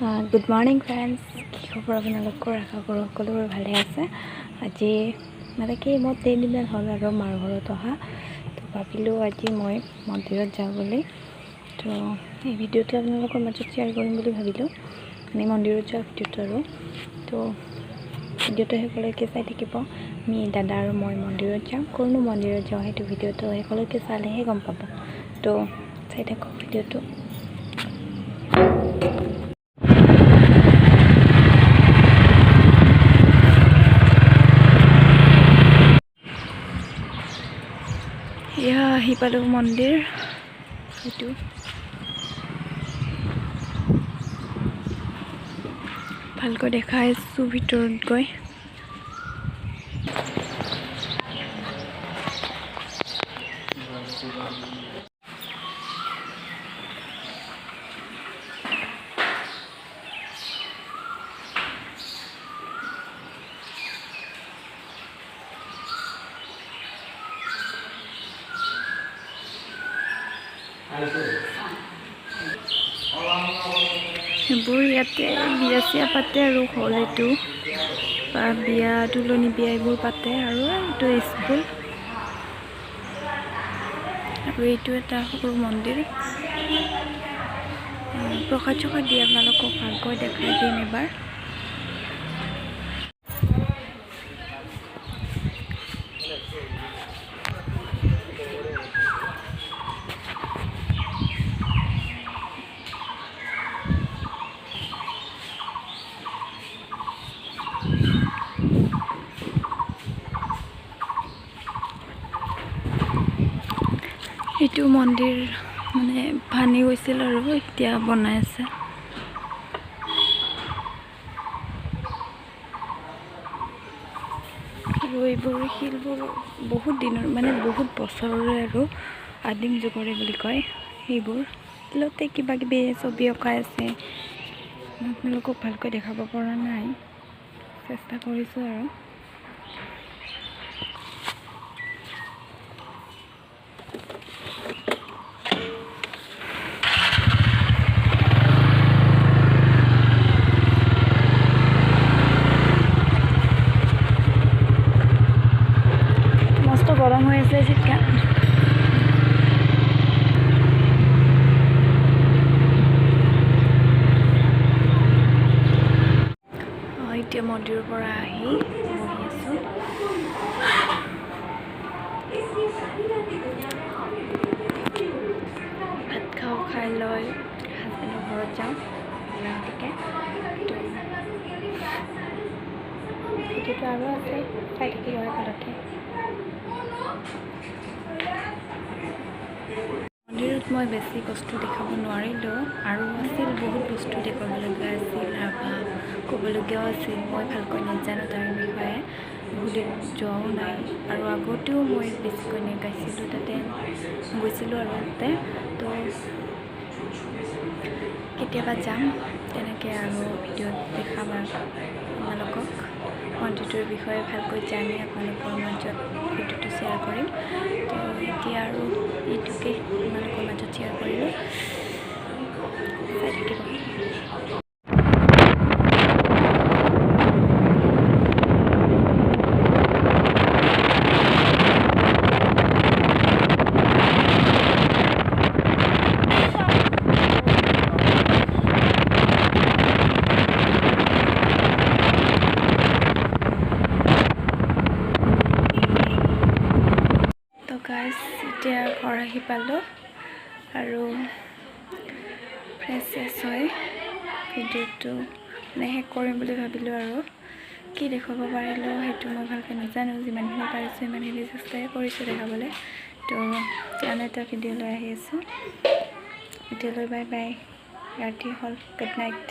Good morning friends, কি খবৰ আপোনালোকৰ? আশা কৰোঁ সকলোবোৰ ভালে আছে। আজি মানে কি মই 3 দিনমান হ'ল আৰু মাৰ ঘৰত অহা, তো ভাবিলোঁ আজি মই মন্দিৰত যাওঁ বুলি। তো এই ভিডিঅ'টো আপোনালোকৰ মাজত শ্বেয়াৰ কৰিম বুলি ভাবিলোঁ, মানে মন্দিৰত যোৱা ভিডিঅ'টো আৰু। তো ভিডিঅ'টো শেষলৈকে চাই থাকিব। আমি দাদা আৰু মই মন্দিৰত যাম। ক'ৰনো মন্দিৰত যাওঁ সেইটো ভিডিঅ'টো শেষলৈকে চালেহে গম পাব। তো চাই থাকক ভিডিঅ'টো। এয়া আহি পালোঁ মন্দিৰ। সেইটো ভালকৈ দেখাই আছোঁ ভিতৰত গৈ। সেইবোৰ ইয়াতে বিয়া চিয়া পাতে আৰু হ'ল এইটো, বা বিয়া তুলনি বিয়া এইবোৰ পাতে। আৰু এইটো স্কুল, আৰু এইটো এটা সৰু মন্দিৰ। প্ৰসাদ চসাদ দি আপোনালোকক ভালকৈ দেখাই দিম এবাৰ। এইটো মন্দিৰ মানে ভাঙি গৈছিল আৰু এতিয়া বনাই আছে। আৰু এইবোৰ শিলবোৰ বহুত দিনৰ মানে বহুত বছৰৰে আৰু আদিম যুগৰে বুলি কয়। সেইবোৰ শিলতে কিবা কিবি ছবি অঁকাই আছে। আপোনালোকক ভালকৈ দেখাব পৰা নাই, চেষ্টা কৰিছোঁ আৰু। মস্ত গৰম হৈ আছে যেতিয়া। এতিয়া মন্দিৰৰ পৰা আহি বহি আছোঁ। ভাত খাওঁ, খাই লৈ হাজবেণ্ডৰ ঘৰত যাওঁ গতিকে। তো ভিডিঅ'টো আৰু আছে, চাই থাকিব একেলগে। মন্দিৰত মই বেছি বস্তু দেখাব নোৱাৰিলোঁ, আৰু আছিল বহুত বস্তু দেখুৱাবলগীয়া আছিল, ক'বলগীয়াও আছিল। মই ভালকৈ নাজানো তাৰ বিষয়ে, বহুত দিন যোৱাও নাই, আৰু আগতেও মই বেছিকৈ নেগাইছিলোঁ তাতে, গৈছিলোঁ আৰু তাতে। তো কেতিয়াবা যাম তেনেকৈ আৰু ভিডিঅ'ত দেখাম আপোনালোকক। মন্দিৰটোৰ বিষয়ে ভালকৈ জানি আপোনালোকৰ মাজত ভিডিঅ'টো শ্বেয়াৰ কৰিম। তো এতিয়া আৰু এইটোকে আপোনালোকৰ মাজত শ্বেয়াৰ কৰিলোঁ, চাই থাকিব। গাইজ, এতিয়া ঘৰ আহি পালোঁ আৰু ফ্ৰেছ হৈ ভিডিঅ'টো মানে শেষ কৰিম বুলি ভাবিলোঁ। আৰু কি দেখুৱাব পাৰিলোঁ সেইটো মই ভালকৈ নাজানো, যিমানখিনি পাৰিছোঁ সিমানখিনি চেষ্টাই কৰিছোঁ দেখাবলৈ। তো আন এটা ভিডিঅ' লৈ আহি আছোঁ। ভিডিঅ'লৈ বাই বাই, ৰাতি হ'ল, গুড নাইট।